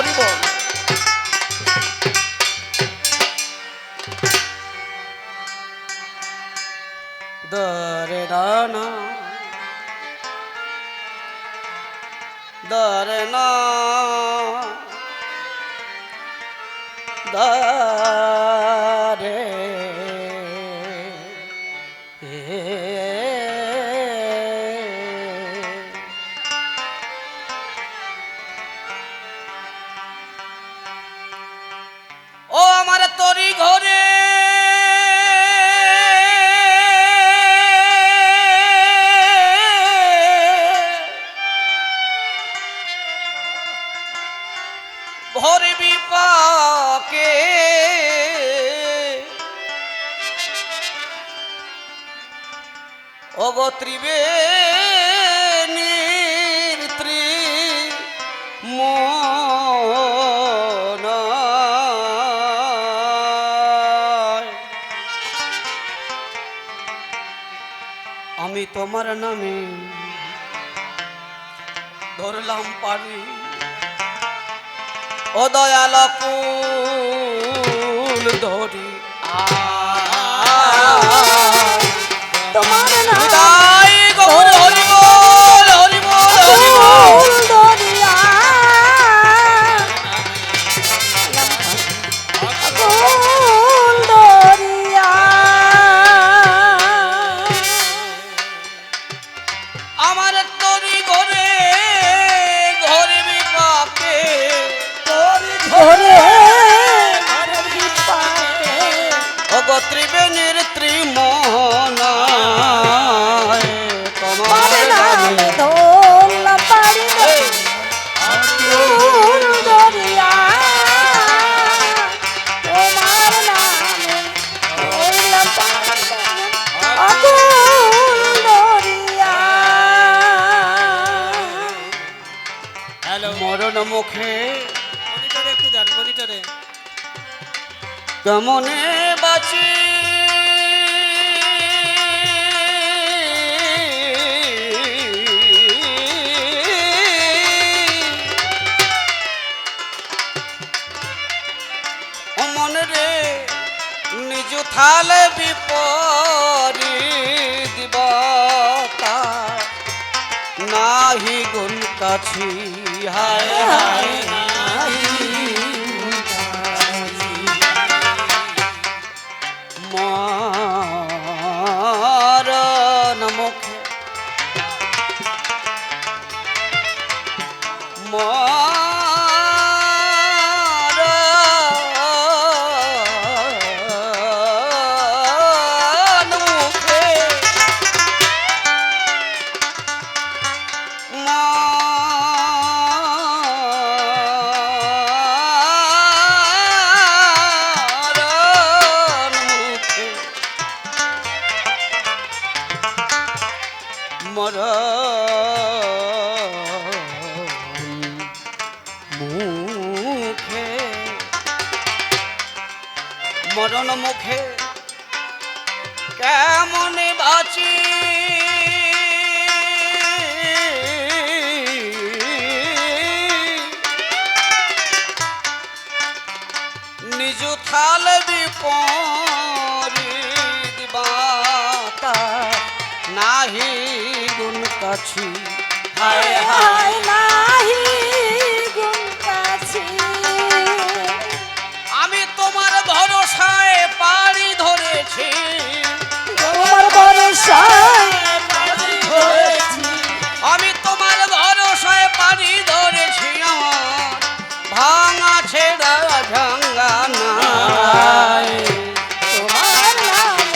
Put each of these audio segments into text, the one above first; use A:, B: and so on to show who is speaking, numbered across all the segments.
A: হরি বল। দরে দানা দরে না দরে ও আমার তরি ঘরে ভরে বিপাকে অগত্রিবে নির্ত্রি মন আমি তোমার নামে ধরলাম পারি ও দয়াল কুল ধরি
B: তোমার
A: হৃদয় গৌর হরি বল হরি বল হরি বল
B: দরিয়া কুল দরিয়া
A: আমার তরি ঘরে ঘরে বিপাকে
B: ধরে বিপাকে
A: অগত্রিবে নির্ত্রি মোহনায় তোমার
B: নামে ধরলাম পারি কুল দরিয়া তোমার নামে ধরলাম পারি কুল দরিয়া
A: মরণ মুখে
C: মনিটরে একটু যান মনিটরে
A: কেমনে বাঁচি মনে রে নিজ থালে বিপরি দিবতা নাহি গুণ কাছি হায় হায় মরণ মুখে মরণ মুখে মরণ মুখে মরণ মুখে কেমন বাঁচি নিজ থাল বিপরি দিবাতা নাহি গুণ কাছি হায় হায়
B: হায় নাহি গুণ কাছি
A: আমি তোমার ভরসায় পাড়ি ধরেছি
B: তোমার ভরসায় ধরেছি
A: আমি তোমার ভরসায় পাড়ি ধরেছি আমার ভাঙা ছেড়া ঝাঙ্গা নাই
B: তোমার নামে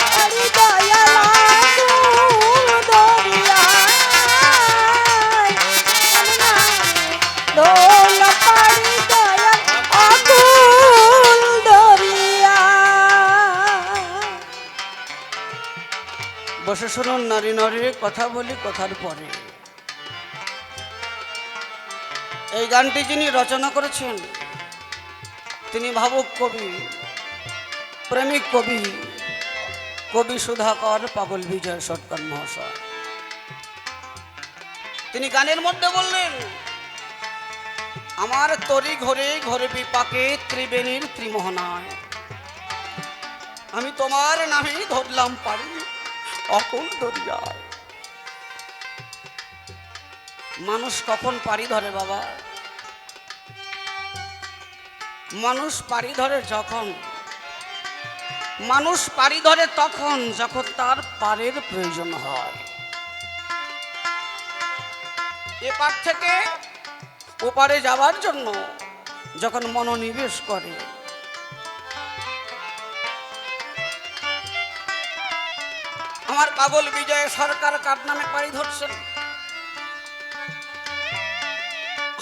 B: পারি দয়াল কুল দরিয়া দোলা পারি দয়াল কুল দরিয়া
A: বসে শুনুন নারী নারী কথা বলি কথার পরে। এই গানটি যিনি রচনা করেছেন তিনি ভাবুক কবি, প্রেমিক কবি, কবি সুধাকর পাগল বিজয় সরকার মহাশয়। তিনি গানের মধ্যে বললেন
D: আমার তরি ঘরে ঘরে বিপাকে ত্রিবেণীর ত্রিমোহনায় আমি তোমার নামেই ধরলাম পারি অকুল দরিয়ায়। মানুষ কখন পারি ধরে বাবা? মানুষ পারি ধরে যখন, মানুষ পারি ধরে তখন যখন তার পারের প্রয়োজন হয়। এপার থেকে ওপারে যাওয়ার জন্য যখন মনোনিবেশ করে, আমার পাগল বিজয় সরকার কার নামে পাড়ি ধরছেন?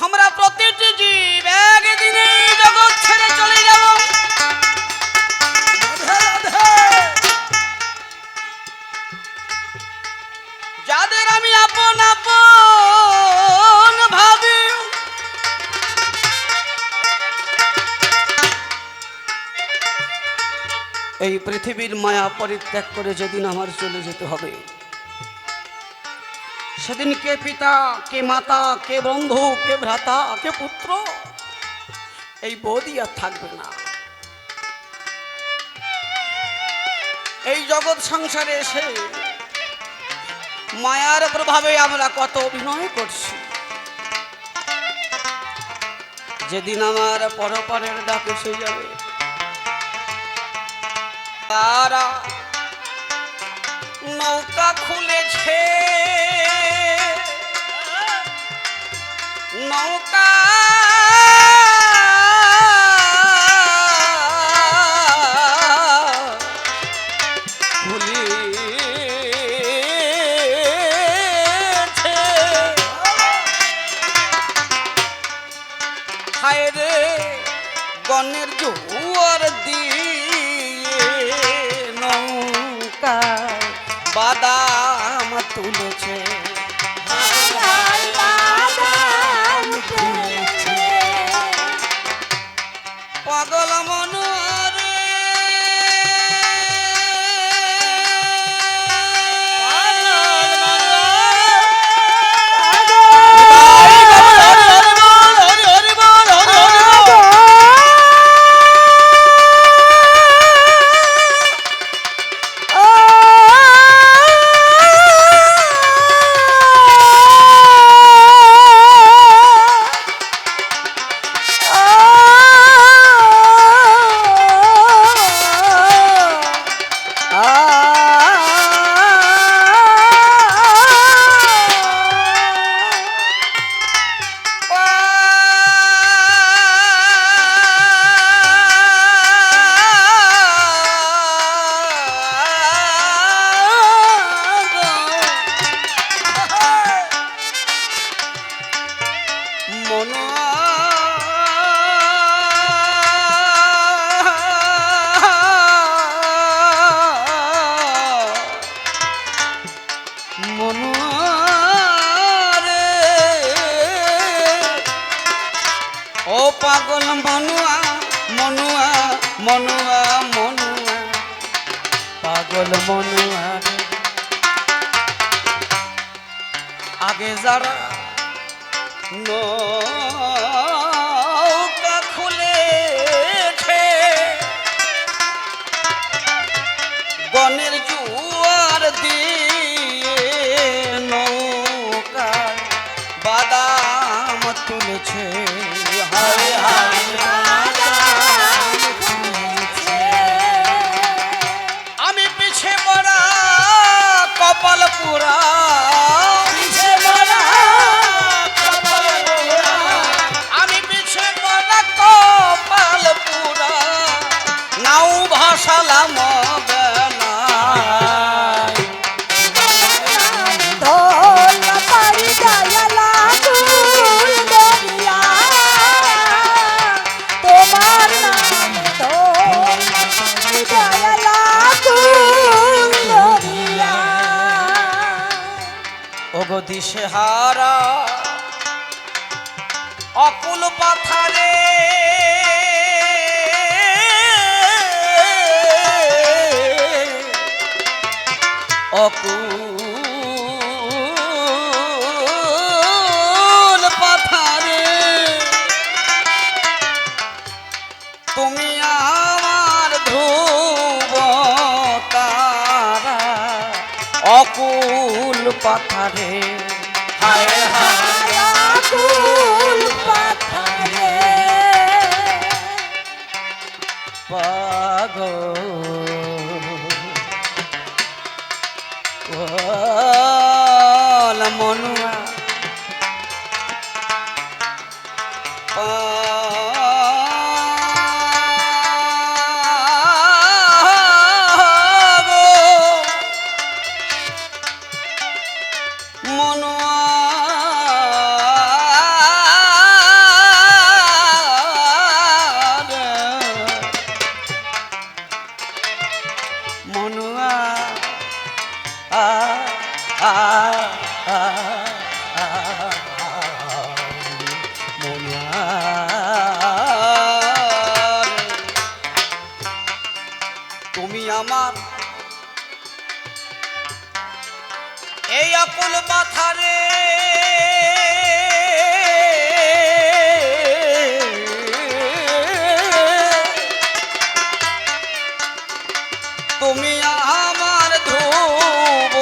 D: আমরা প্রতিটি জীব একদিনে জগৎ ছেড়ে চলে যাব। যাদের আমি আপন আপন ভাবি, এই পৃথিবীর মায়া পরিত্যাগ করে যেদিন আমার চলে যেতে হবে, সেদিন কে পিতা, কে মাতা, কে বন্ধু, কে ভ্রাতা, কে পুত্র, এই বোধই আর থাকবে না। এই জগৎ সংসারে এসে মায়ার প্রভাবে আমরা কত অভিনয় করছি। যেদিন আমার পরপরের ডাক এসে যাবে, তারা নৌকা খুলেছে, নৌকা খুলেছে, হায় রে গণের জোয়ার দিয়ে নৌকায় বাদাম তুলেছে। পাগল মনোরে পাগল মনুয়া মনুয়া মনুয়া মনুয়া পাগল মনুয়া। আগে যারা নৌকা খুলেছে, বনের জোয়ার দিয়ে নৌকা বাদাম তুলেছে, হায় হায় আমি পিছে পড়া কপাল পুরা, পিছে পড়া কপাল পুরা, আমি পিছে পড়া কপাল পুরা, নাও ভাসালাম দিশেহারা অকুল পাথারে, অকুল পাথারে পাথারে হায় হায়
B: আকুল পাথারে
D: পাগল মনুয়া তুমি আমার এই আকুল পাথারে তুমি আমার ধ্রুব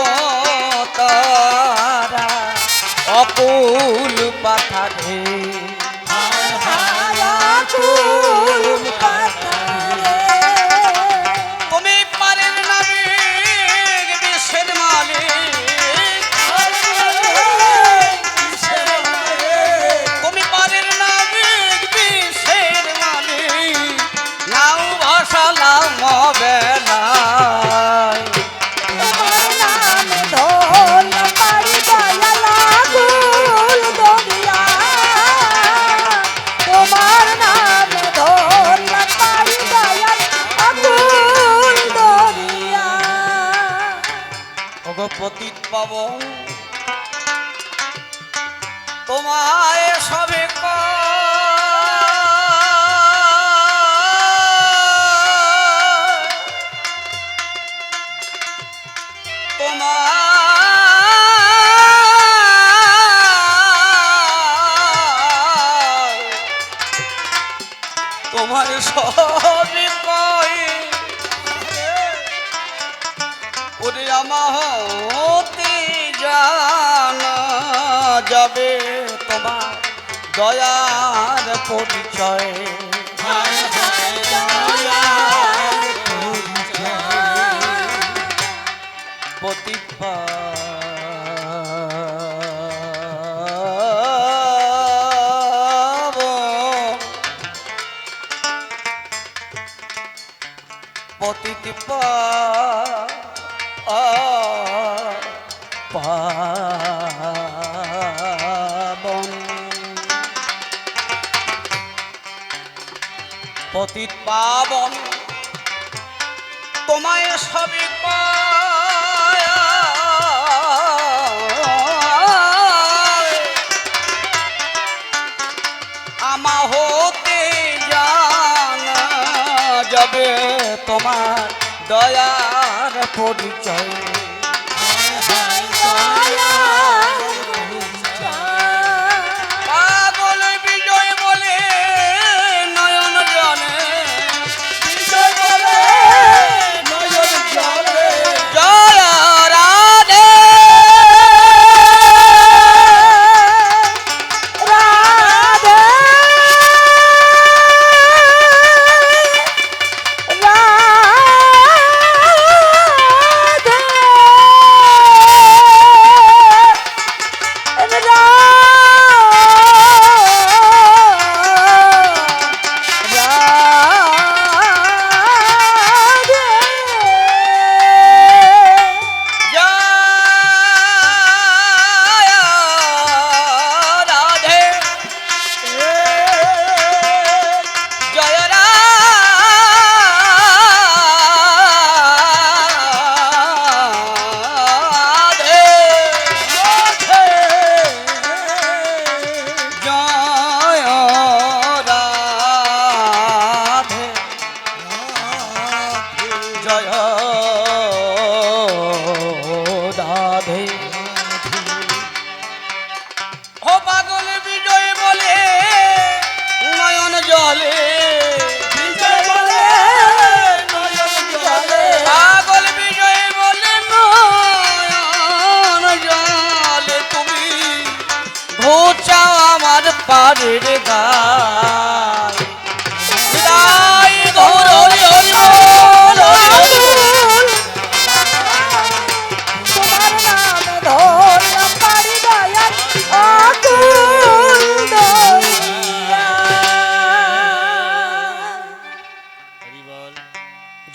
D: তারা অকুল পাথারে
B: আকুল পাথারে
D: তুমি পারেন নাবিক বিশ্বের মালিক তুমি পারেন নাবিক বিশ্বের মালিক নাও ভাসালাম বেলায়
B: তোমার নাম ধোল পাড়ি দয়াল আকুল দরিয়া তোমার নাম ধোল পাড়ি দয়াল আকুল দরিয়া
D: ওগো পতিত পাবন তোমায় সবে তোমার সবে কয় ওরে আমাহতে জানা যাবে তোমার দয়ার পরিচয় পতিপা পতিপা পাবন পতিত পাবন তোমায় সবে আমা হতে জানা যাবে তোমার দয়ার পরিচয় পাগল বিজয় বলে নয়ন জনে জয় রাধে
B: রাধে রাধে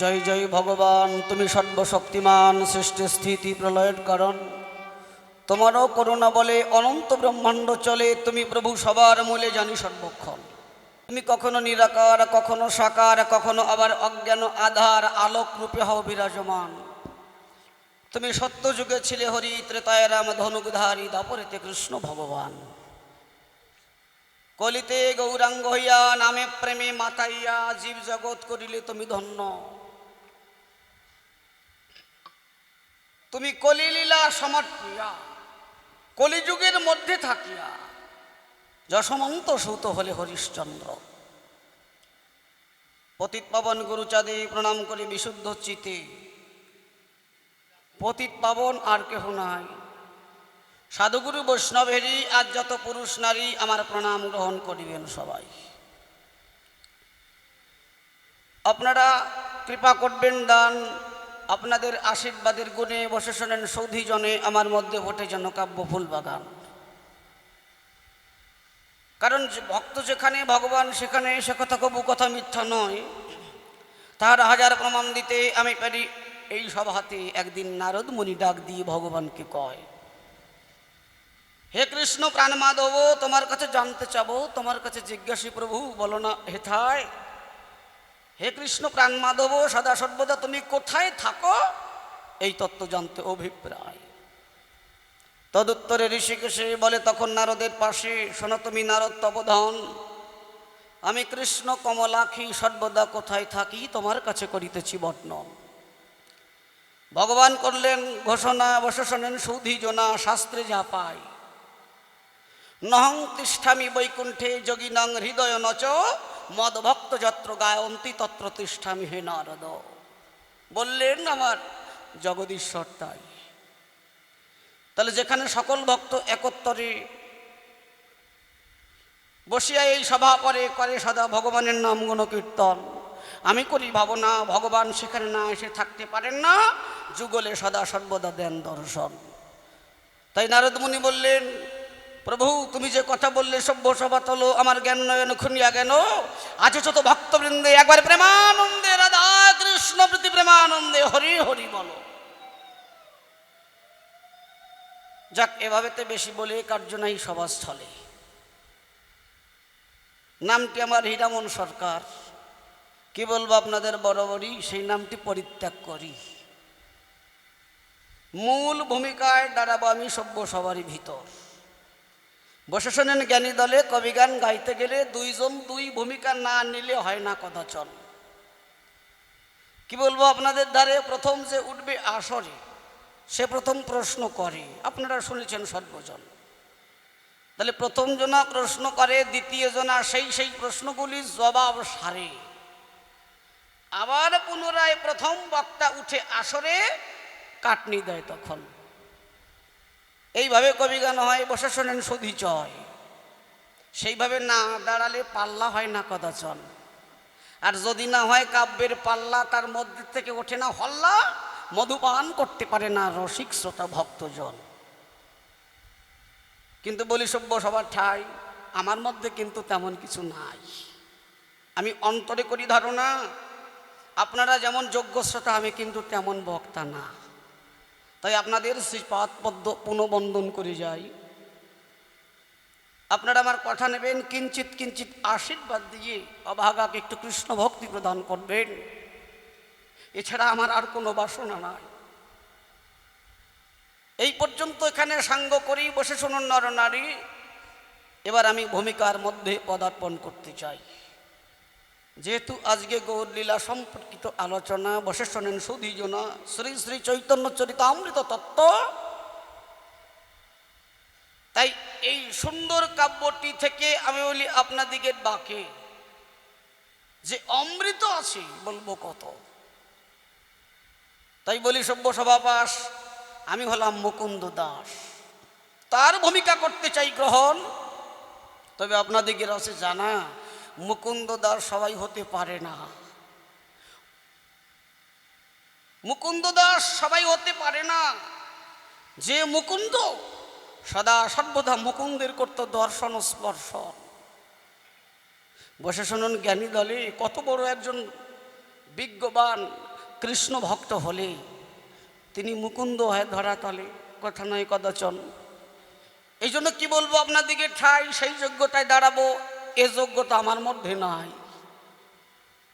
D: জয় জয় ভগবান, তুমি সর্বশক্তিমান, সৃষ্টি স্থিতি প্রলয়ের কারণ। তোমারও করুণা বলে অনন্ত ব্রহ্মাণ্ড চলে। তুমি প্রভু সবার মূলে জানি সর্বক্ষণ। তুমি কখনো নিরাকার, কখনো সাকার, কখনো আবার অজ্ঞান আধার আলোক রূপে হও বিরাজমান। তুমি সত্য যুগে ছিলে হরি, ত্রেতায় রাম, ধনুকধারী, দাপরেতে কৃষ্ণ ভগবান। কলিতে গৌরাঙ্গ হইয়া নামে প্রেমে মাতাইয়া জীব জগৎ করিলে তুমি ধন্য। তুমি কলিলীলা সমর্পিয়া কলিযুগের মধ্যে থাকিয়া যশমন্ত সূত হলে হরিশ্চন্দ্র। পতিত পাবন গুরুচাঁদে প্রণাম করে বিশুদ্ধ চিতে, পতিত পাবন আর কেহ নাই। সাধুগুরু বৈষ্ণবেরই আজ যত পুরুষ নারী আমার প্রণাম গ্রহণ করিবেন সবাই। আপনারা কৃপা করবেন দান, আপনাদের আশীর্বাদের গুণে বসে শোনেন সৌধি জনে আমার মধ্যে ভোটে যেন কাব্য ফুল বাগান। কারণ ভক্ত যেখানে ভগবান সেখানে, সে কথা কবু কথা মিথ্যা নয়। তাহার হাজার প্রমাণ দিতে আমি পারি এই সভাতে। একদিন নারদ মুনি ডাক দিয়ে ভগবানকে কয়, হে কৃষ্ণ প্রাণ মাধব, তোমার কাছে জানতে চাবো, তোমার কাছে জিজ্ঞাসী প্রভু, বলো না হেথায়। হে কৃষ্ণ প্রাণ মাধব, সদা সর্বদা তুমি কোথায় থাকো, এই তত্ত্ব জানতে অভিপ্রায়। তদুত্তরে ঋষিকেশে বলে তখন নারদের পাশে, শোনো তুমি নারদ তপধন, আমি কৃষ্ণ কমলাক্ষী সর্বদা কোথায় থাকি, তোমার কাছে করিতেছি বর্ণন। ভগবান করলেন ঘোষণা, বসে শোনেন সৌধি জনা, শাস্ত্রে যা পাই। নহং তিষ্ঠামি বৈকুণ্ঠে যোগিনং হৃদয় নচ, মদ ভক্ত যত্র গায়ন্তি তত্র তিষ্ঠামি হে নারদ। বললেন আমার জগদীশ্বর তাই। তাহলে যেখানে সকল ভক্ত একত্তরে বসিয়া এই সভা করে সদা ভগবানের নাম গুণ কীর্তন, আমি করি ভাবনা ভগবান সেখানে না এসে থাকতে পারেন না, যুগলে সদা সর্বদা দেন দর্শন। তাই নারদ মুনি বললেন, প্রভু তুমি যে কথা বললে সভ্য সভা তলো, আমার জ্ঞান নয়ন খুনিয়া জ্ঞান, আছে যত ভক্তবৃন্দে একবার প্রেমানন্দে, রাধা কৃষ্ণ প্রীতি প্রেমানন্দে হরি হরি বলো। যাক, এভাবেতে বেশি বলে কার্য নাই সভাস্থলে। নামটি আমার হীরামন সরকার, কি বলবো আপনাদের বরাবরই সেই নামটি পরিত্যাগ করি। মূল ভূমিকায় দাঁড়াবো আমি সভ্য সবারই ভিতর। বসে শোনেন জ্ঞানী দলে কবিগান গাইতে গেলে দুইজন দুই ভূমিকা না নিলে হয় না কদাচন। কি বলবো আপনাদের দ্বারে, প্রথম যে উঠবে আসরে সে প্রথম প্রশ্ন করে, আপনারা শুনেছেন সর্বজন। তাহলে প্রথম জনা প্রশ্ন করে, দ্বিতীয় জনা সেই প্রশ্নগুলি জবাব সারে। আবার পুনরায় প্রথম বক্তা উঠে আসরে কাটনি দেয় তখন। এইভাবে কবিগান হয়, বসে শোনেন সধি চয়। সেইভাবে না দাঁড়ালে পাল্লা হয় না কদাচন। আর যদি না হয় কাব্যের পাল্লা, তার মধ্যে থেকে ওঠে না হল্লা, মধুপান করতে পারে না রসিক শ্রোতা ভক্তজন। কিন্তু বলি সভ্য সবার ঠাই, আমার মধ্যে কিন্তু তেমন কিছু নাই। আমি অন্তরে করি ধারণা, আপনারা যেমন যোগ্য শ্রোতা, আমি কিন্তু তেমন বক্তা না। তাই আপনাদের শ্রীপাদ পদ্ম পুনঃবন্দন করে যাই। আপনারা আমার কথা নেবেন, কিঞ্চিত কিঞ্চিত আশীর্বাদ দিয়ে অভাগাকে একটু কৃষ্ণ ভক্তি প্রদান করবেন। এছাড়া আমার আর কোনো বাসনা নাই। এই পর্যন্ত এখানে সাঙ্গ করি, বসে শুনুন নর নারী। এবার আমি ভূমিকার মধ্যে পদার্পণ করতে চাই। যেহেতু আজকে গৌরলীলা সম্পর্কিত আলোচনা, বসে শোনেন সুধীজনা, শ্রী শ্রী চৈতন্য চরিতামৃত তত্ত্ব, তাই এই সুন্দর কাব্যটি থেকে আমি বলি আপনাদিকে ডাকে যে অমৃত আছে, বলবো কত। তাই বলি সভ্য সভাপাস, আমি হলাম মুকুন্দ দাস, তার ভূমিকা করতে চাই গ্রহণ। তবে আপনাদিকে আছে জানা, মুকুন্দ দাস সবাই হতে পারে না। মুকুন্দ দাস সবাই হতে পারে না। যে মুকুন্দ সদা সর্বদা মুকুন্দের করত দর্শন স্পর্শন। বসে শুনুন জ্ঞানী দলে কত বড় একজন বিজ্ঞবান কৃষ্ণ ভক্ত হলে তিনি মুকুন্দ হয়ে ধরা তলে, কথা নয় কদাচন। এই জন্য কি বলবো আপনাদিকে, ঠাই সেই যোগ্যতায় দাঁড়াবো এ যোগ্যতা আমার মধ্যে নাই।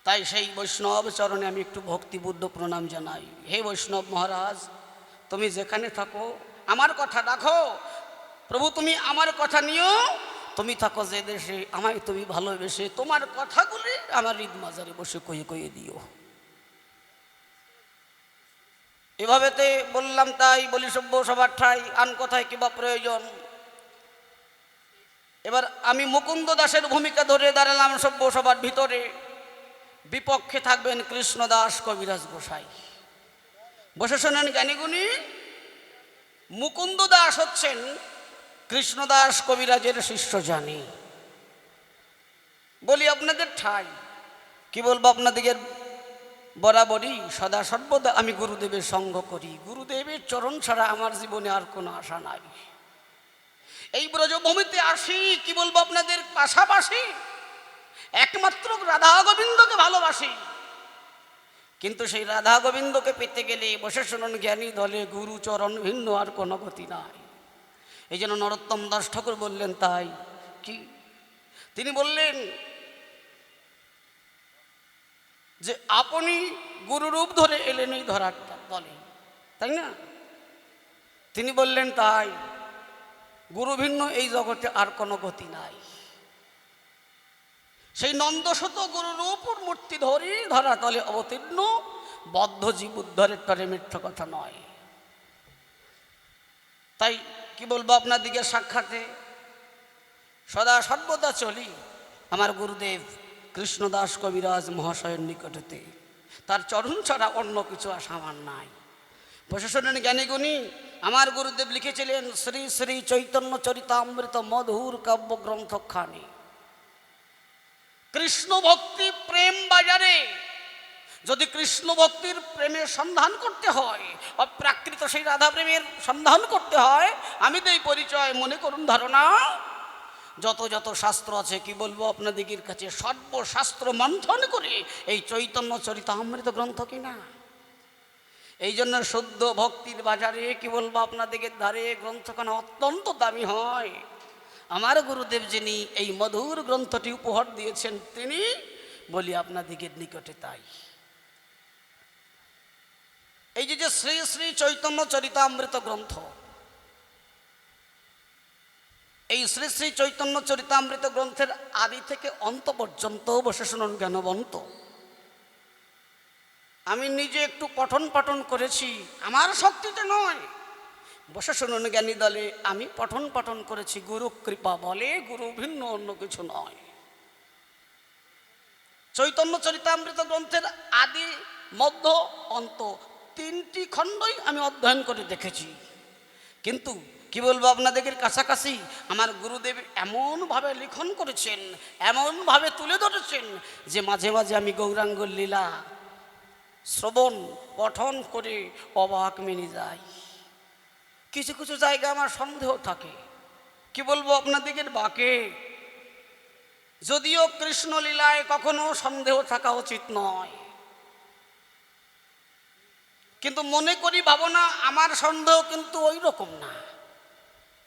D: তাই সেই বৈষ্ণব চরণে আমি একটু ভক্তিবুদ্ধ প্রণাম জানাই। হে বৈষ্ণব মহারাজ, তুমি যেখানে থাকো আমার কথা রাখো। প্রভু তুমি আমার কথা নিও, তুমি থাকো যে দেশে, আমায় তুমি ভালোবেসে তোমার কথাগুলি আমার হৃদ মাজারে বসে কয়ে কয়ে দিও। এভাবেতে বললাম, তাই বলি সভ্য সবার ঠাই, আন কথায় কিবা প্রয়োজন। এবার আমি মুকুন্দ দাসের ভূমিকা ধরে দাঁড়ালাম সভ্য সবার ভিতরে। বিপক্ষে থাকবেন কৃষ্ণদাস কবিরাজ গোসাই। বসে শোনেন জ্ঞানীগুণী, মুকুন্দ দাস হচ্ছেন কৃষ্ণদাস কবিরাজের শিষ্য জানি। বলি আপনাদের ঠাই, কি বলবো আপনাদের, বরাবরই সদা সর্বদা আমি গুরুদেবের সঙ্গ করি। গুরুদেবের চরণ ছাড়া আমার জীবনে আর কোনো আশা নাই। এই ব্রজভূমিতে আসি, কি বলবো আপনাদের, পাশাপাশি একমাত্র রাধা গোবিন্দকে ভালোবাসি। কিন্তু সেই রাধা গোবিন্দকে পেতে গেলে বসে শুনুন জ্ঞানী দলে গুরু চরণ ভিন্ন আর কোনো গতি নাই। এই জন্য নরোত্তম দাস ঠাকুর বললেন, তাই কি তিনি বললেন যে আপনি গুরুরূপ ধরে এলেন এই ধরার তলে, তাই না? তিনি বললেন, তাই গুরু ভিন্ন এই জগতে আর কোনো গতি নাই। সেই নন্দশত গুরুরূপুর মূর্তি ধরি ধরা তলে অবতীর্ণ, বদ্ধ জীব উদ্ধারের তরে মিথ্যা কথা নয়। তাই কি বলবো আপনাদিকে, সাক্ষাতে সদা সর্বদা চলি আমার গুরুদেব কৃষ্ণদাস কবিরাজ মহাশয়ের নিকটেতে। তার চরণ ছাড়া অন্য কিছু আশা আমার নাই। বসে শোনেন জ্ঞানীগুণী, আমার গুরুদেব লিখেছিলেন শ্রী শ্রী চৈতন্য চরিতামৃত মধুর কাব্যগ্রন্থ খানি। কৃষ্ণ ভক্তি প্রেম বাজারে যদি কৃষ্ণ ভক্তির প্রেমের সন্ধান করতে হয়, অপ্রাকৃত সেই রাধা প্রেমের সন্ধান করতে হয়, আমি দেই পরিচয়, মনে করুন ধারণা। যত যত শাস্ত্র আছে, কি বলবো আপনাদের কাছে, সর্বশাস্ত্র মন্থন করে এই চৈতন্য চরিতামৃত গ্রন্থ কিনা। এই জন্য শুদ্ধ ভক্তির বাজারে, কি বলবো আপনাদের ধারে গ্রন্থখানা অত্যন্ত দামি হয়। আমার গুরুদেব যিনি এই মধুর গ্রন্থটি উপহার দিয়েছেন, তিনি বলি আপনাদের নিকটে। তাই এই যে শ্রী শ্রী চৈতন্য চরিতামৃত গ্রন্থ, এই শ্রী শ্রী চৈতন্য চরিতামৃত গ্রন্থের আদি থেকে অন্ত পর্যন্ত বসে শুনুন জ্ঞানবন্ত, আমি নিজে একটু পঠন পাঠন করেছি, আমার শক্তিতে নয়। বসে শুনুন জ্ঞানী দলে, আমি পঠন পাঠন করেছি গুরু কৃপা বলে, গুরু ভিন্ন অন্য কিছু নয়। চৈতন্য চরিতামৃত গ্রন্থের আদি মধ্য অন্ত তিনটি খণ্ডই আমি অধ্যয়ন করে দেখেছি। কিন্তু কি বলবো আপনাদের কাছাকাছি আমার গুরুদেব এমনভাবে লিখন করেছেন, এমনভাবে তুলে ধরেছেন যে মাঝে মাঝে আমি গৌরাঙ্গ লীলা শ্রবণ পঠন করে অবাক মেনে যাই। কিছু কিছু জায়গা আমার সন্দেহ থাকে, কি বলবো আপনাদের বাকে। যদিও কৃষ্ণ লীলায় কখনো সন্দেহ থাকা উচিত নয়, কিন্তু মনে করি ভাবনা আমার সন্দেহ কিন্তু ওই রকম না।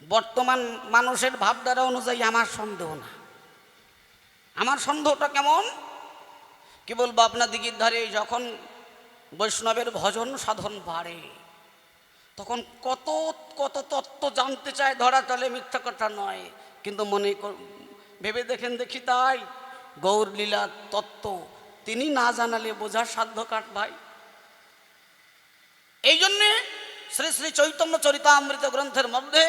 D: বর্তমান মানুষের ভাবধারা অনুযায়ী আমার সন্দেহ না। আমার সন্দেহটা কেমন, কি বলবো আপনাদিগের ধারে যখন বৈষ্ণবের ভজন সাধন বাড়ে, তখন কত কত তত্ত্ব জানতে চায়, ধরা তলে মিথ্যা কথা নয়। কিন্তু মনে ভেবে দেখেন দেখি, তাই গৌর লীলা তত্ত্ব তিনি না জানালে বোঝার সাধ্য কাট ভাই। এই জন্যে শ্রী শ্রী চৈতন্য চরিতামৃত গ্রন্থের মধ্যে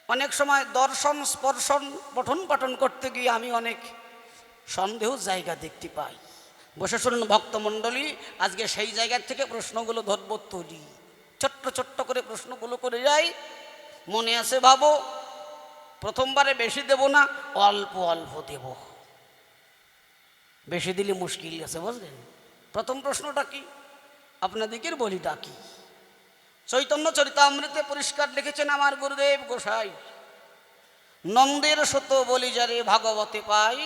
D: অনেক সময় দর্শন স্পর্শন পঠন পাঠন করতে গিয়ে আমি অনেক সন্দেহ জায়গা দেখতে পাই। বসে শুনুন ভক্তমণ্ডলী, আজকে সেই জায়গার থেকে প্রশ্নগুলো ধরব তুলি, ছোট্ট ছোট্ট করে প্রশ্নগুলো করে যাই। মনে আছে ভাবো, প্রথমবারে বেশি দেব না, অল্প অল্প দেব, বেশি দিলে মুশকিল আছে বুঝলেন। প্রথম প্রশ্নটা কি আপনাদেরকে বলি, ডাকি চৈতন্য চরিতামৃতে পরিষ্কার লিখেছেন আমার গুরুদেব গোসাই, নন্দের সত বলি যারে ভাগবতে পাই,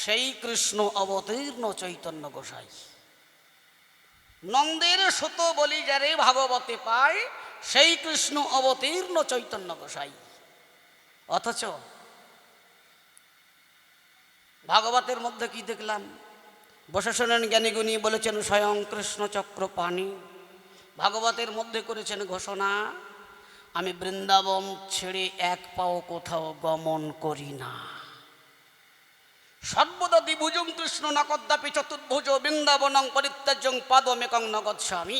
D: সেই কৃষ্ণ অবতীর্ণ চৈতন্য গোসাই। নন্দের সুত বলি যারে ভাগবতে পায়, সেই কৃষ্ণ অবতীর্ণ চৈতন্য গোসাই। অথচ ভাগবতের মধ্যে কি দেখলাম? বসে শোনেন জ্ঞানীগুণী বলেছেন স্বয়ং কৃষ্ণ চক্র পানি। ভাগবতের মধ্যে করেছেন ঘোষণা, আমি বৃন্দাবন ছেড়ে এক পাও কোথাও গমন করি না। সর্বদা দ্বিভুজং কৃষ্ণ ন কদাপি চতুর্ভুজ বৃন্দাবনং পরিত্যাজ্যং পাদমেকং ন গচ্ছামি।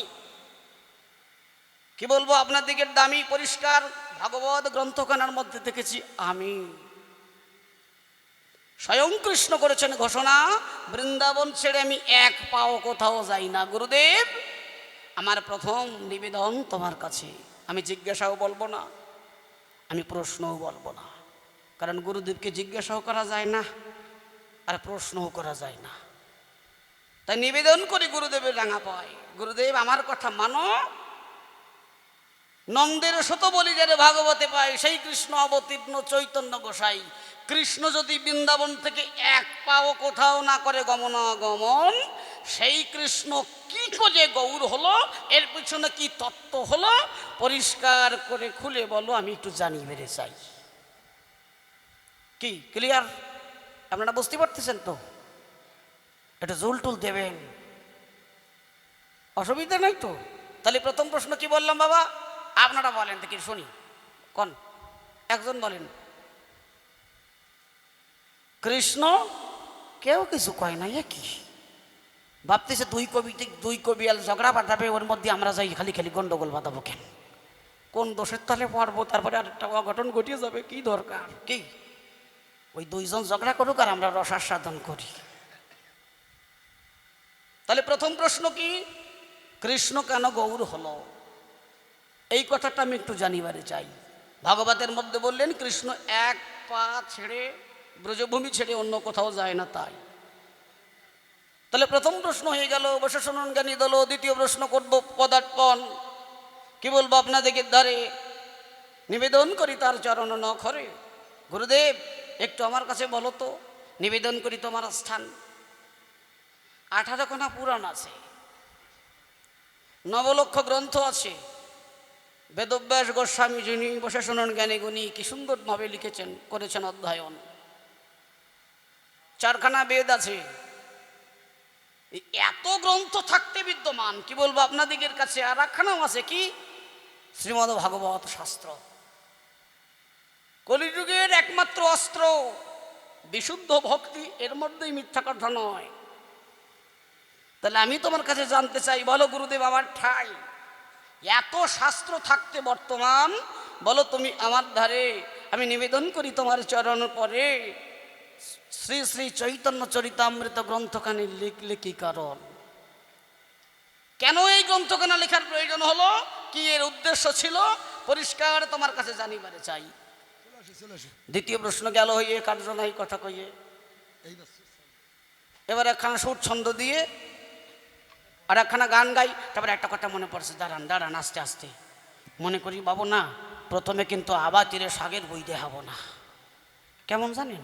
D: কি বলবো আপনাদিকে, দামি পরিষ্কার ভাগবত গ্রন্থখানার মধ্যে দেখেছি আমি। স্বয়ং কৃষ্ণ করেছেন ঘোষণা, বৃন্দাবন ছেড়ে আমি এক পাও কোথাও যাই না। গুরুদেব, আমার প্রথম নিবেদন তোমার কাছে, আমি জিজ্ঞাসাও বলবো না, আমি প্রশ্নও বলবো না, কারণ গুরুদেবকে জিজ্ঞাসাও করা যায় না আর প্রশ্নও করা যায় না। তাই নিবেদন করি গুরুদেবের রাঙা পায়, গুরুদেব আমার কথা মানো। নন্দের শত বলি যারে ভাগবতে পায়, সেই কৃষ্ণ অবতীর্ণ চৈতন্য গোসাই। কৃষ্ণ যদি বৃন্দাবন থেকে এক পাও কোথাও না করে গমনাগমন, সেই কৃষ্ণ কি করে গৌর হলো, এর পিছনে কি তত্ত্ব হলো, পরিষ্কার করে খুলে বলো, আমি একটু জানি বেড়ে চাই। কি ক্লিয়ার? আপনারা বুঝতে পারতেছেন তো? এটা জুল টুল দেবেন, অসুবিধা নাই তো? তাহলে প্রথম প্রশ্ন কি বললাম বাবা? আপনারা বলেন দেখি শুনি, কোন একজন বলেন। কৃষ্ণ কেউ কিছু কয় না, কি ভাবতেছে দুই কবি আর ঝগড়া বাঁধাবে, ওর মধ্যে আমরা যাই খালি খালি গন্ডগোল বাঁধাবো কেন? কোন দোষের তলে পড়বো, তারপরে আরেকটা অঘটন ঘটিয়ে যাবে, কি দরকার? কি ওই দুইজন ঝগড়া করুক আর আমরা রসাস্বাদন করি। তাহলে প্রথম প্রশ্ন কি, কৃষ্ণ কেন গৌর হলো, এই কথাটা আমি একটু জানিবারে চাই। ভাগবতের মধ্যে বললেন কৃষ্ণ এক পা ছেড়ে, ব্রজভূমি ছেড়ে অন্য কোথাও যায় না, তাই। তাহলে প্রথম প্রশ্ন হয়ে গেল, বসে শুনুন জ্ঞানী দল। দ্বিতীয় প্রশ্ন করব পদার্পণ। কি বলবো আপনাদেরকে ধারে নিবেদন করি তার চরণ নখরে। গুরুদেব একটু আমার কাছে বলো তো, নিবেদন করি তোমার স্থান। 18 খানা পুরাণ আছে, 9 লক্ষ গ্রন্থ আছে। বেদব্যাস গোস্বামী যিনি বসে শুনুন জ্ঞানী গুণী কি সুন্দরভাবে লিখেছেন, করেছেন অধ্যয়ন। 4 খানা বেদ আছে। এত গ্রন্থ থাকতে বিদ্যমান, কি বলবো আপনাদের কাছে আর একখানাও আছে, কি শ্রীমদ্ ভাগবত শাস্ত্র। কলিযুগের একমাত্র অস্ত্র, বিশুদ্ধ ভক্তি, এর মধ্যেই মিথ্যা কথা নয়। তাহলে আমি তোমার কাছে জানতে চাই, বলো গুরুদেব আমার ঠাই, এত শাস্ত্র থাকতে বর্তমান, বলো তুমি আমার ধারে, আমি নিবেদন করি তোমার চরণ পরে, শ্রী শ্রী চৈতন্য চরিতামৃত গ্রন্থখানি লিখলে কি কারণ? কেন এই গ্রন্থখানা লেখার প্রয়োজন হলো, কি এর উদ্দেশ্য ছিল, পরিষ্কার তোমার কাছে জানিবারে চাই। দ্বিতীয় প্রশ্ন গেল হইয়ে, কার্য নাই কথা কইয়ে। এবার একখানা সুর ছন্দ দিয়ে আর একখানা গান গাই, তারপরে একটা কথা মনে পড়ছে, দাঁড়ান দাঁড়ান আস্তে আস্তে মনে করি বাবু না, প্রথমে কিন্তু আবার তীরে শাকের বই দেখাবো না। কেমন জানেন?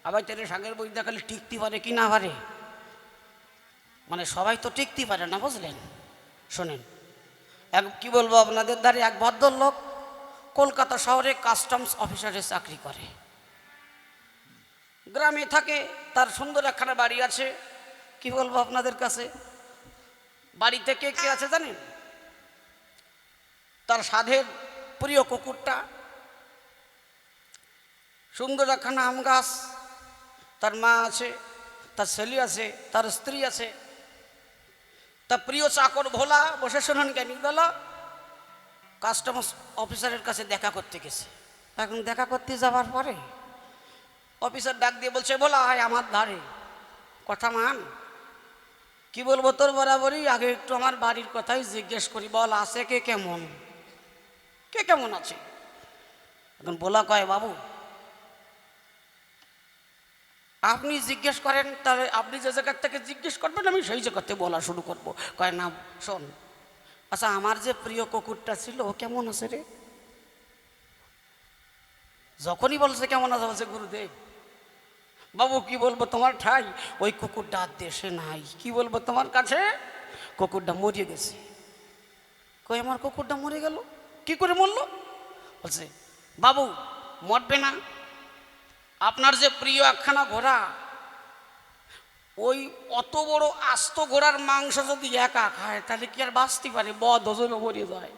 D: আবার তীরে শাকের বই দেখালে টিকতে পারে কি না পারে, মানে সবাই তো টিকতে পারে না, বুঝলেন? শোনেন, কি বলবো আপনাদের ধারে এক ভদ্রলোক কলকাতা শহরে কাস্টমস অফিসারে চাকরি করে, গ্রামে থাকে, তার সুন্দর একখানা বাড়ি আছে। কি বলবো আপনাদের কাছে, বাড়িতে কে কে আছে জানেন? তার সাধের প্রিয় কুকুরটা, সুন্দর একখানা আম গাছ, তার মা আছে, তার ছেলে আছে, তার স্ত্রী আছে, তার প্রিয় চাকর ভোলা। বসে শুনুন জ্ঞানী বলা, কাস্টমস অফিসারের কাছে দেখা করতে গেছে। এখন দেখা করতে যাওয়ার পরে অফিসার ডাক দিয়ে বলছে, ভোলা হয় আমার ধারে, কথা মান। কি বলবো তোর বরাবরই, আগে একটু আমার বাড়ির কথাই জিজ্ঞেস করি, বল আছে কে কেমন, কে কেমন আছে। এখন বলা কয়, বাবু আপনি জিজ্ঞেস করেন, তাহলে আপনি যে জায়গার থেকে জিজ্ঞেস করবেন আমি সেই জায়গাতে বলা শুরু করব। কয় না শোন, আচ্ছা আমার যে প্রিয় কুকুরটা ছিল ও কেমন আছে রে? যখনই বলছে কেমন আছে, বলছে গুরুদেব বাবু কি বলবো তোমার ঠাই, ওই কুকুরটা দেশে নাই। কি বলবো তোমার কাছে, কুকুরটা মরিয়ে গেছে। কই আমার কুকুরটা মরে গেল, কি করে মরলো? বলছে বাবু মরবে না, আপনার যে প্রিয় একখানা ঘোড়া, ওই অত বড় আস্ত ঘোড়ার মাংস যদি একা খায় তাহলে কি আর বাঁচতে পারে, বদজমে মরে যায়।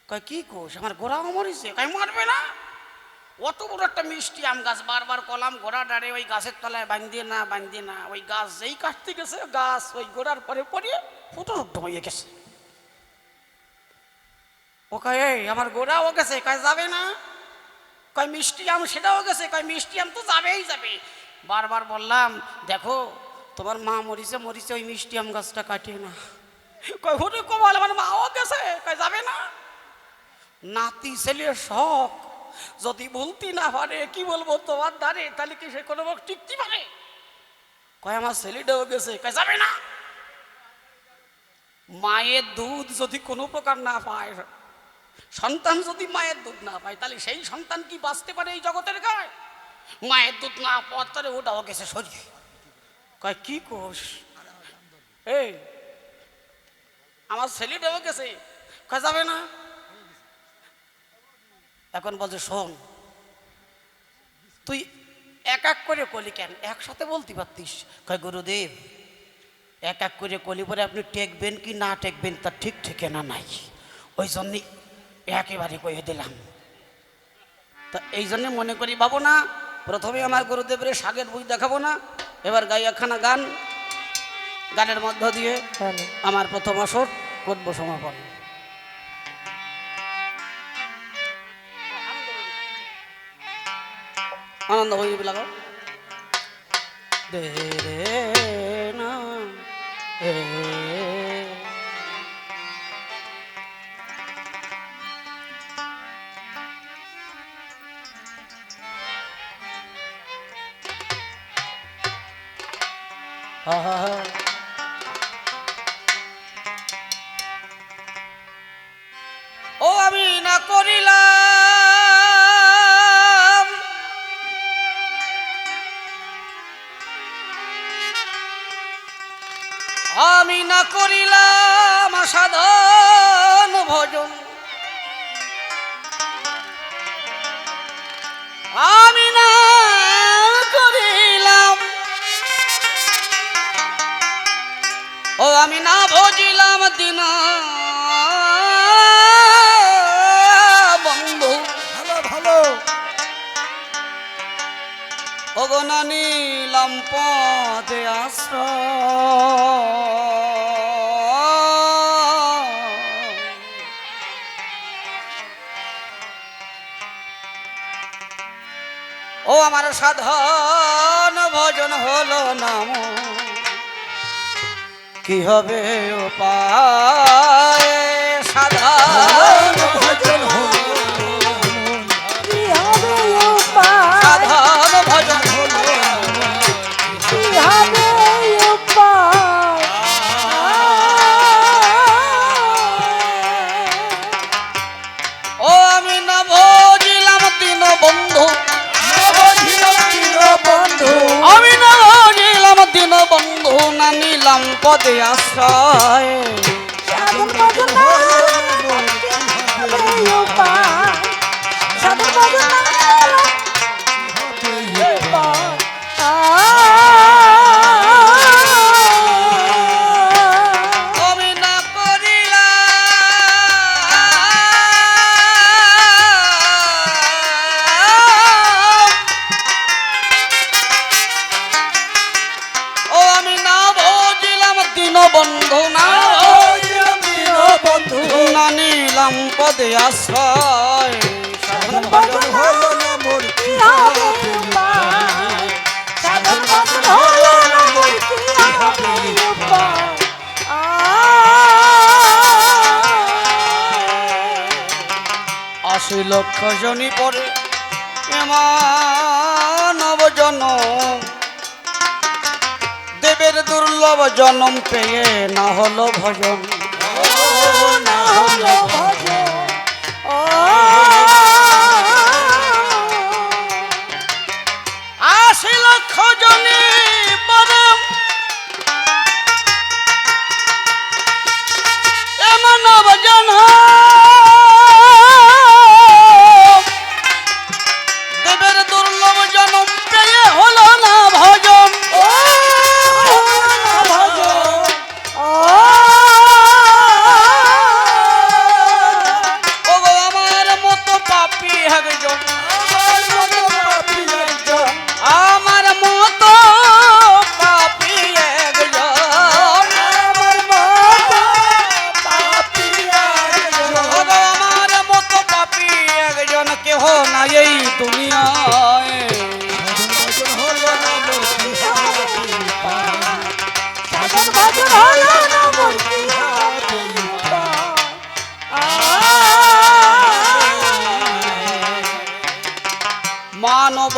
D: কয় কি কোষ, আমার ঘোড়াও মরেছে? কয় মরবে না, অত বড় একটা মিষ্টি আম গাছ, বারবার কলাম ঘোড়া ডারে ওই গাছের তলায় বাঁধিয়ে না বাঁধিয়ে না, ওই গাছ যেই কাটতে গেছে গাছ ওই ঘোড়ার পরে পড়িয়ে ফুটুরুদ্ধ হয়ে গেছে। ও কয় এই আমার ঘোড়াও গেছে? কয় যাবে না। কয় মিষ্টি আম সেটাও গেছে? কয় মিষ্টি আম তো যাবেই যাবে। বারবার বললাম দেখো তোমার মা মরিছে মরিছে, ওই মিষ্টি আম গাছটা কাটিয়ে না। কয় হরে কমাল, আমার মাও গেছে? কয় যাবে না। নাতি ছেলের শখ যদি বলতে না পারে কি বলবো তোমার দ্বারে, তাহলে কি সে কোনো টিকতে পারে? কয় আমার ছেলেটাও গেছে। কয় যাবে না। মায়ের দুধ যদি কোনো প্রকার না পায়, সন্তান যদি মায়ের দুধ না পায়, তাহলে সেই সন্তান কি বাঁচতে পারে এই জগতের গায়ে? মায়ের দুধ না পাওয়ার তারে ওটাও গেছে শরীর। কয় কি কোষ, এই আমার ছেলেটাও গেছে? কয় যাবে না। এখন বলছে শোন, তুই এক এক করে কলি কেন, একসাথে বলতে পারতিস। কয় গুরুদেব এক এক করে কলি পরে আপনি টেকবেন কি না টেকবেন তার ঠিক ঠিকানা নাই, ওই জন্যই একেবারে কয়ে দিলাম। তা এই জন্যে মনে করি ভাবো না, প্রথমে আমার গুরুদেবের শাগের বই দেখাবো না, এবার গাই একখানা গান, গানের মধ্য দিয়ে আমার প্রথম আসর করবো সমাপন। আনন্দ হয়ে লাগাও দে রে না ও আমি না করিলাম আমি না করিলাম সাধন ভজন, আমি না করিলাম ও আমি না ভজিলাম দিন বন্ধু। ভালো ভালো ওগনা নিলাম পদে আশ্রয়, ও আমার সাধন ভজন হলো নাম, কি হবে উপায় সাধন ভজন হলো,
B: কি হবে উপায়,
D: সাধন ভজন হলো,
B: কি হবে উপায়।
D: ও আমি না ভজিলাম দিন বন্ধু, আমি না ভজিলাম দিন বন্ধু, না নিলাম পদে আশ্রয়,
B: সাধন ভজন না হবে উপায়, সাধন ভজন না হবে উপায়।
D: আমি না করিলাম ও আমি না ভজিলাম দিন বন্ধু, না বন্ধু না নিলাম পদে আশ্রয়, সাধন ভজন হলো না মোর,
B: কি হবে উপায়, সাধন ভজন হলো না মোর, কি হবে উপায়।
D: আশি লক্ষ জনি পরে মানব জনম, দেবের দুর্লভ জনম পেয়ে না হলো ভজন,
B: না হলো ভজন।
D: আশি লক্ষ জনি পরে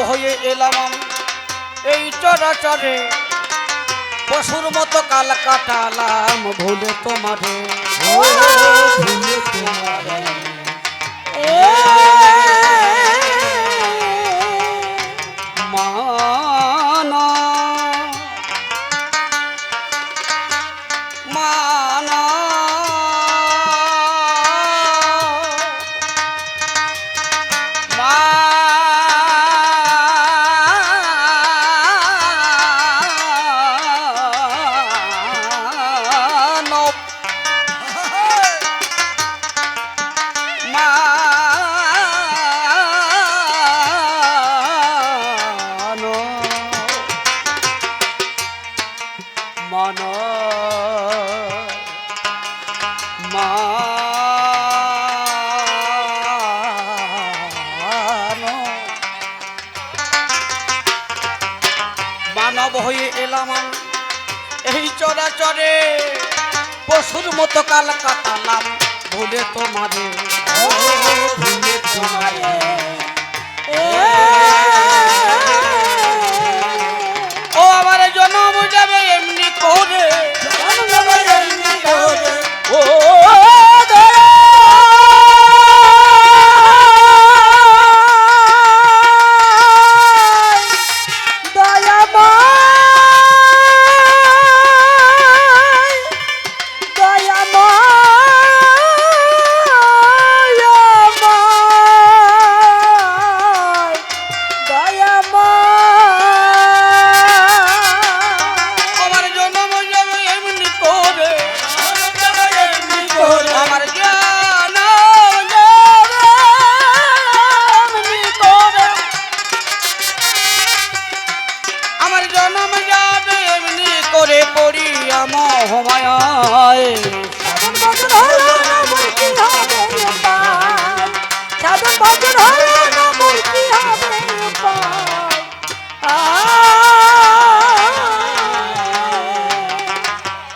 D: হয়ে এলাম আমি এই চরাচরে পশুর মতো কাল কাটালাম ভুলে তোমারে মানা মানা মানব হয়ে এলাম এই চরাচরে পশুর মতো কাল কাটালাম ভুলে তোমারে ভুলে তোমারে ও আমার জন্ম যাবে এমনি করে ও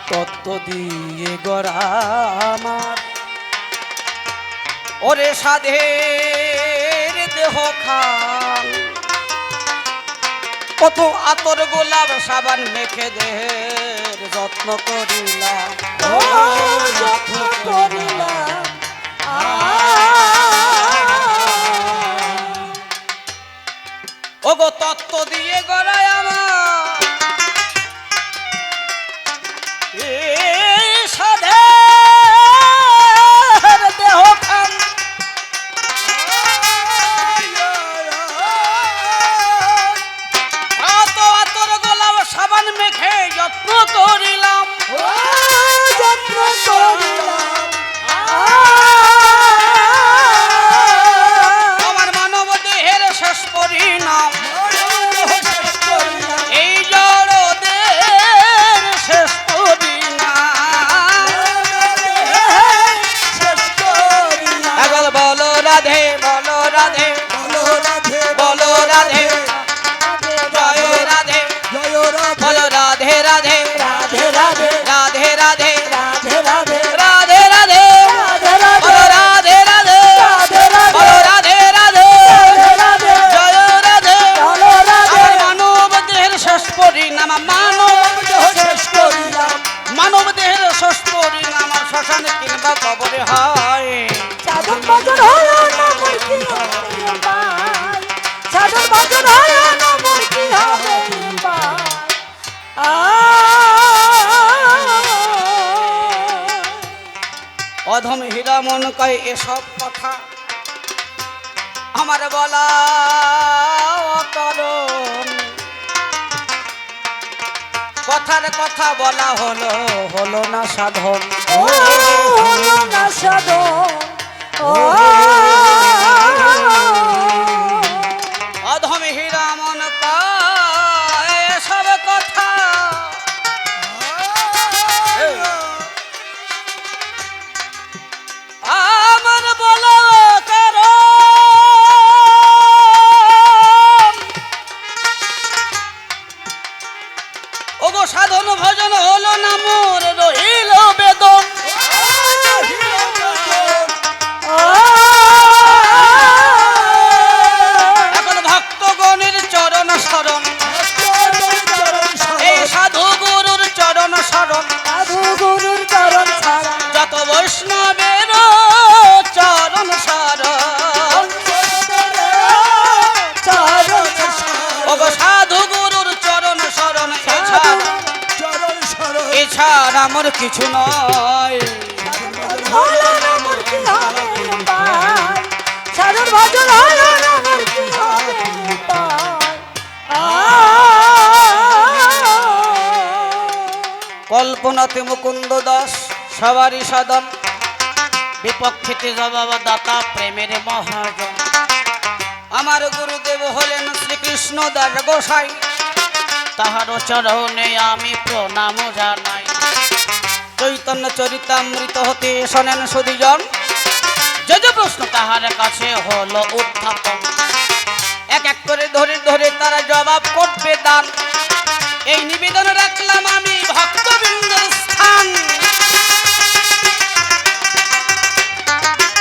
D: তত্ত্ব দিয়ে গড়া আমার ওরে সাধের দেহ খান কত আতর গোলাপ সাবান মেখে দেহের যত্ন করিলাম যত্ন করিলাম ওগো তত্ত্ব দিয়ে গড়ায় আমার সাধের দেহ খান আতর গোলাপ সাবান মেখে যত্ন করিলাম যত্ন করিলাম আমার মানব দেহের শেষ পরিণাম এই জড় দেহের শেষ পরিণাম এখন বলো রাধে বলো রাধে বলো রাধে বলো রাধে জয় রাধে জয় রাধে বলো রাধে রাধে রাধে রাধে রাধে রাধে রাধে রাধে রাধে রাধে বলো রাধে রাধে বলো রাধে রাধে জয় রাধে আমার মানব দেহের শেষ পরিণাম মানব দেহের শেষ পরিণাম শ্মশানে কিংবা কবরে হয়
B: সাধন ভজন হলো না মোর কি হবে উপায় সাধন ভজন হলো না মোর কি হবে উপায়
D: অধম হীরা মন কয় এসব কথা আমার বলা অকারণ কথার কথা বলা হলো হলো না সাধন
B: হলো না সাধন
D: অধম হীরা মন কয় এসব কথা আমার বলা কারণ ওগো সাধন ভজন হলো না মোর রহিল বেদন এখন ভক্তগণের ছাড়া আমার কিছু নয়।
B: হলো না মোর কি হবে উপায়, সাধন ভজন হলো না মোর কি হবে
D: কল্পনাতে মুকুন্দ দাস সবারই সাধন, বিপক্ষেতে জবাব দাতা প্রেমের মহাজন। আমার গুরুদেব হলেন শ্রীকৃষ্ণ দাস গোসাই, তাহার চরণে আমি প্রণাম জানাই। চৈতন্য চরিতামৃত হতে শোনেন সুধীজন, যে যে প্রশ্ন তাহার কাছে হলো উত্থাপন, এক এক করে ধরে ধরে তারা জবাব করবে দান। এই নিবেদন রাখলাম আমি ভক্তবৃন্দের স্থান।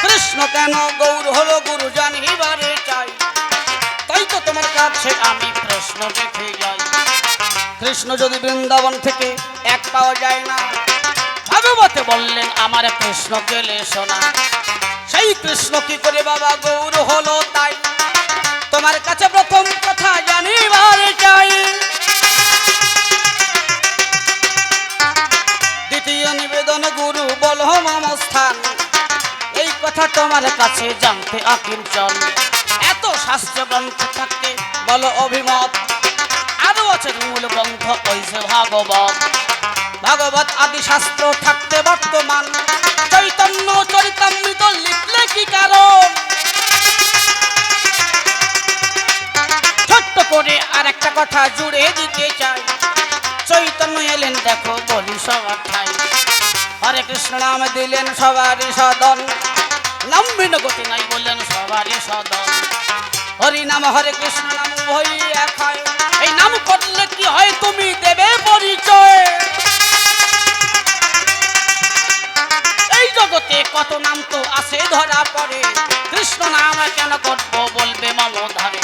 D: কৃষ্ণ কেন গৌর হলো গুরু জানিবারে চাই, তাই তো তোমার কাছে আমি প্রশ্ন রেখে যাই। কৃষ্ণ যদি বৃন্দাবন থেকে এক পাওয়া যায় না, ভাগবতে বললেন আমার কৃষ্ণ গেলে শোনা। সেই কৃষ্ণ কি করে বাবা গৌর হলো তাই তোমার কাছে প্রথম কথা জানিবারে চাই। দ্বিতীয় নিবেদন গুরু বলো মম স্থান, এই কথা তোমার কাছে জানতে আকিঞ্চন। এত শাস্ত্র গ্রন্থ থাকতে বলো অভিমত, আরো আছে মূল গ্রন্থ কইছে ভাগবত। ভাগবত আদি শাস্ত্র থাকতে বর্তমান চৈতন্য চরিতামৃত লিখলে কি কারণ? ছোট্ট করে আর একটা কথা জুড়ে দিতে চাই, চৈতন্য এলেন দেখো বলি সবার ঠাই। হরে কৃষ্ণ নাম দিলেন সবারই সদন, নাম ভিন্ন গতি নাই বললেন সবারই সদন। হরি নাম হরে কৃষ্ণ নাম উভয়ই এক হয়, এই নাম করলে কি হয় তুমি দেবে পরিচয়। এই জগতে কত নাম তো আছে ধরা পড়ে, কৃষ্ণ নাম কেন করবো বলবে মম ধারে।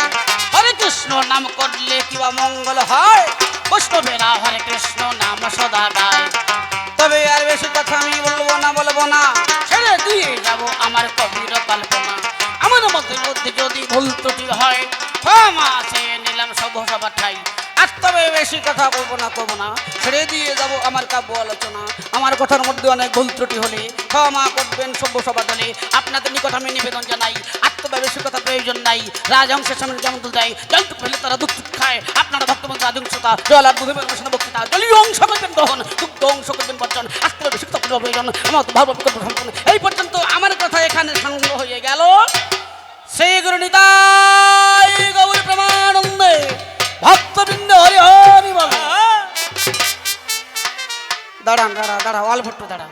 D: হরে কৃষ্ণ নাম করলে কিবা মঙ্গল হয়, বৈষ্ণবেরা হরে কৃষ্ণ নাম সদা গায়। তবে আর বেশি কথা আমি বলবো না, ছেড়ে দিয়ে যাব আমার কবির কল্পনা। আমার মধ্যে যদি ভুল ত্রুটি হয় ক্ষমা চেয়ে নিলাম সভা ঠাই। আর তবে বেশি কথা করবো না, ছেড়ে দিয়ে যাব আমার কাব্য আলোচনা। আমার কথার মধ্যে অনেক ভুল ত্রুটি হলে ক্ষমা করবেন সভা দলে। আপনাদের নিকট আমি নিবেদন জানাই, আত্মব্যয় বেশি কথা প্রয়োজন নাই। রাজহংসের সামনে যেমন দুধ দেয়, জলটুক ফেলে তারা দুধ খায়। আপনারা ভক্তবন্ধু রাজহংসতা জল আর দুধের অনুশীলন বক্তৃতা, জলীয় অংশ করবেন গ্রহণ, দুগ্ধ অংশ করবেন বর্জন। আত্মব্যয় বেশি কথা প্রয়োজন, আমার ভাব বিকল্প সম্পন্ন। এই পর্যন্ত আমার কথা এখানে সংগ্রহ হয়ে গেল। শ্রী গুরু নিতাই গৌর প্রেমানন্দে ভক্তবৃন্দ হরি হরি বল। দাঁড়ান অল্প দাঁড়া।